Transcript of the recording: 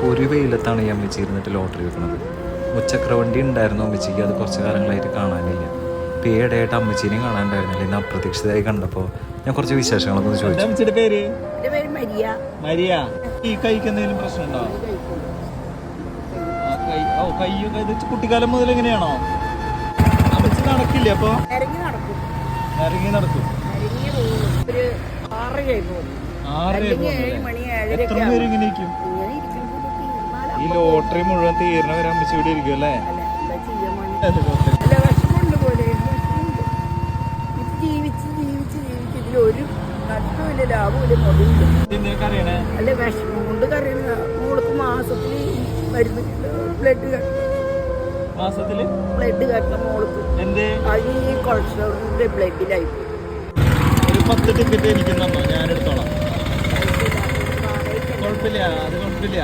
ഒരു വെയിലത്താണ് ഈ അമ്മച്ചി ഇരുന്നിട്ട് ലോട്ടറി വെക്കുന്നത്. മുച്ചക്രവണ്ടി ഉണ്ടായിരുന്നു അമ്മച്ചിക്ക്, അത് കുറച്ച് കാലങ്ങളായിട്ട് കാണാനില്ല. ഇപ്പോൾ ഈ ഇടയായിട്ട് അമ്മച്ചീനെയും കാണാനുണ്ടായിരുന്നില്ല. ഇന്ന് അപ്രതീക്ഷിതമായി കണ്ടപ്പോൾ ഞാൻ കുറച്ച് വിശേഷങ്ങളൊന്നും ചോദിച്ചു. അമ്മച്ചിയുടെ പേര് മരിയ. മരിയ. ഈ കൈക്ക് എന്തെങ്കിലും പ്രശ്നമുണ്ടോ? കൈയൊക്കെ ഇത് കുട്ടിക്കാലം മുതൽ എങ്ങനെയാണോ? അമ്മച്ചി നടക്കില്ല അപ്പൊ? ഇറങ്ങി നടക്കും. ഇറങ്ങി നടക്കും. ഒരു 6 മണി 7 എത്ര പേര് ഇങ്ങനെ ഇരിക്കും? ഈ ലോട്ടറി മുഴുവൻ തീരണവരെ അമ്മച്ചി ഇവിടെ ഇരിക്കും അല്ലേ? വിഷമുണ്ട് പോലെ ജീവിച്ച് ഇതിലൊരു നഷ്ടമില്ല, ലാഭമില്ല, മുതലില്ല. അല്ല വിഷമം കൊണ്ട് കറിയണ. മോൾക്ക് മാസത്തിൽ മരുന്ന് ബ്ലഡ് കട്ടണം മോൾക്ക്. അത് ഈ കൊളസ്ട്രോളിന്റെ ബ്ലഡിലായി പോയി. ഒരു 10 ടിക്കറ്റ് എനിക്കുണ്ടോ? ഞാൻ എടുത്തോളാം. കുഴപ്പമില്ല, അത് കുഴപ്പമില്ല.